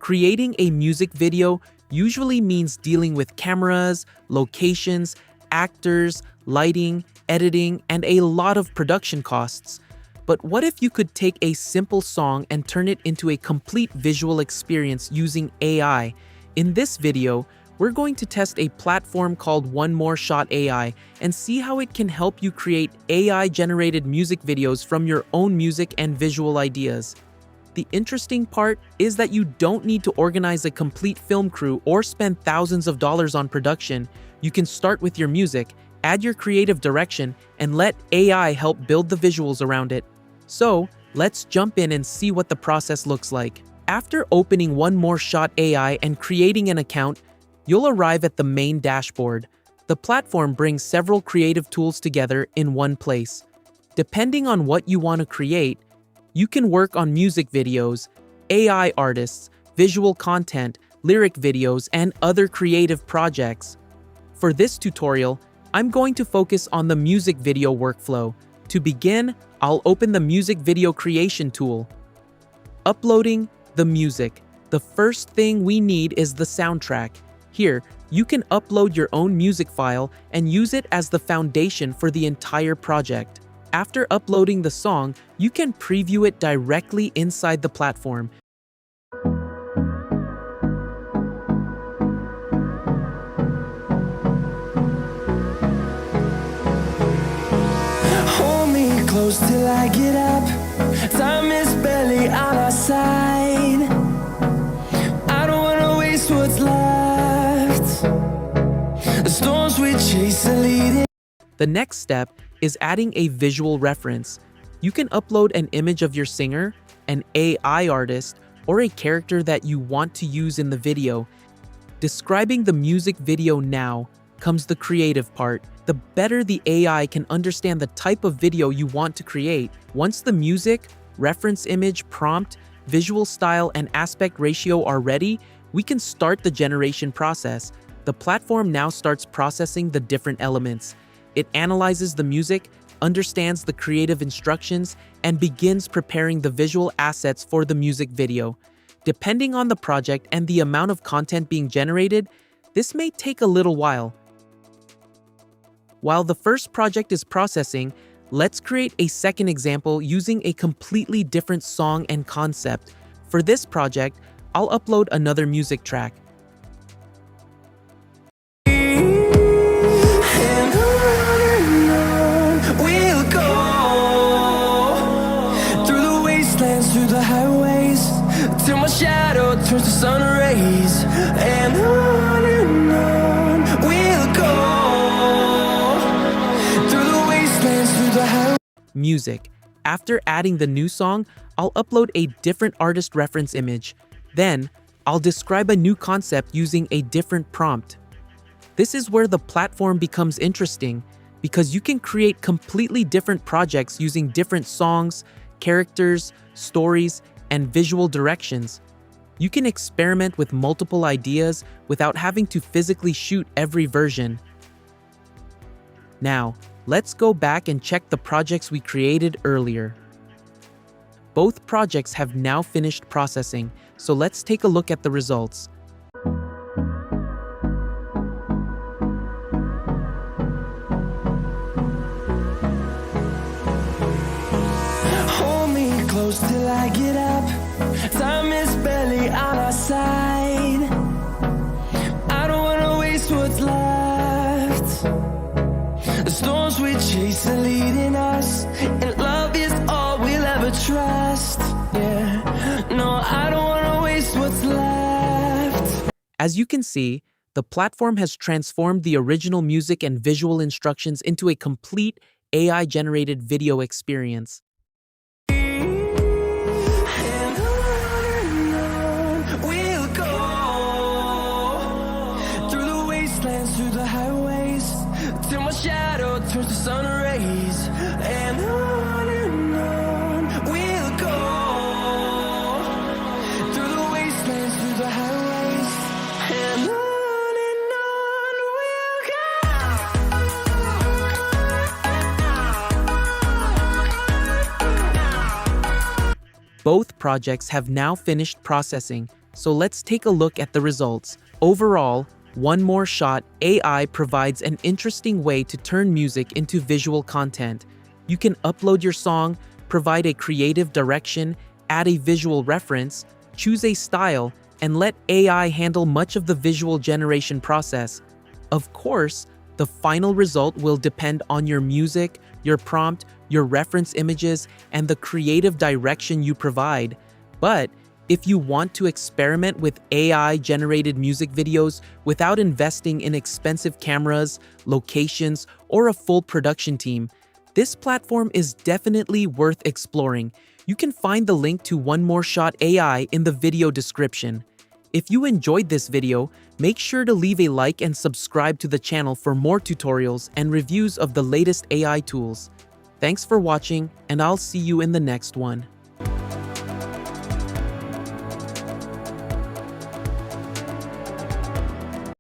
Creating a music video usually means dealing with cameras, locations, actors, lighting, editing, and a lot of production costs. But what if you could take a simple song and turn it into a complete visual experience using AI? In this video, we're going to test a platform called One More Shot AI and see how it can help you create AI-generated music videos from your own music and visual ideas. The interesting part is that you don't need to organize a complete film crew or spend thousands of dollars on production. You can start with your music, add your creative direction, and let AI help build the visuals around it. So, let's jump in and see what the process looks like. After opening One More Shot AI and creating an account, you'll arrive at the main dashboard. The platform brings several creative tools together in one place. Depending on what you want to create, you can work on music videos, AI artists, visual content, lyric videos, and other creative projects. For this tutorial, I'm going to focus on the music video workflow. To begin, I'll open the music video creation tool. Uploading the music. The first thing we need is the soundtrack. Here, you can upload your own music file and use it as the foundation for the entire project. After uploading the song, you can preview it directly inside the platform. Hold me close till I get up. Time is barely on our side. I don't wanna waste what's left. The storms we chase are leading. The next step is adding a visual reference. You can upload an image of your singer, an AI artist, or a character that you want to use in the video. Describing the music video now comes the creative part. The better the AI can understand the type of video you want to create. Once the music, reference image, prompt, visual style, and aspect ratio are ready, we can start the generation process. The platform now starts processing the different elements. It analyzes the music, understands the creative instructions, and begins preparing the visual assets for the music video. Depending on the project and the amount of content being generated, this may take a little while. While the first project is processing, let's create a second example using a completely different song and concept. For this project, I'll upload another music track. Through the highways, till my shadow turns to sun rays, and on we'll go through the wastelands, through the highways. Music. After adding the new song, I'll upload a different artist reference image. Then, I'll describe a new concept using a different prompt. This is where the platform becomes interesting, because you can create completely different projects using different songs, characters, stories, and visual directions. You can experiment with multiple ideas without having to physically shoot every version. Now, let's go back and check the projects we created earlier. Both projects have now finished processing, so let's take a look at the results. Close till I get up. Time is barely on our side. I don't wanna waste what's left. The storms we chase are leading us, and love is all we'll ever trust. Yeah, no, I don't wanna waste what's left. As you can see, the platform has transformed the original music and visual instructions into a complete AI-generated video experience. Through the highways, till my shadow turns to sun rays, and on we'll go through the wastelands, through the highways, and on we'll go. Both projects have now finished processing, So let's take a look at the results. Overall, One More Shot AI provides an interesting way to turn music into visual content. You can upload your song, provide a creative direction, add a visual reference, choose a style, and let AI handle much of the visual generation process. Of course, the final result will depend on your music, your prompt, your reference images, and the creative direction you provide. But if you want to experiment with AI-generated music videos without investing in expensive cameras, locations, or a full production team, this platform is definitely worth exploring. You can find the link to One More Shot AI in the video description. If you enjoyed this video, make sure to leave a like and subscribe to the channel for more tutorials and reviews of the latest AI tools. Thanks for watching, and I'll see you in the next one.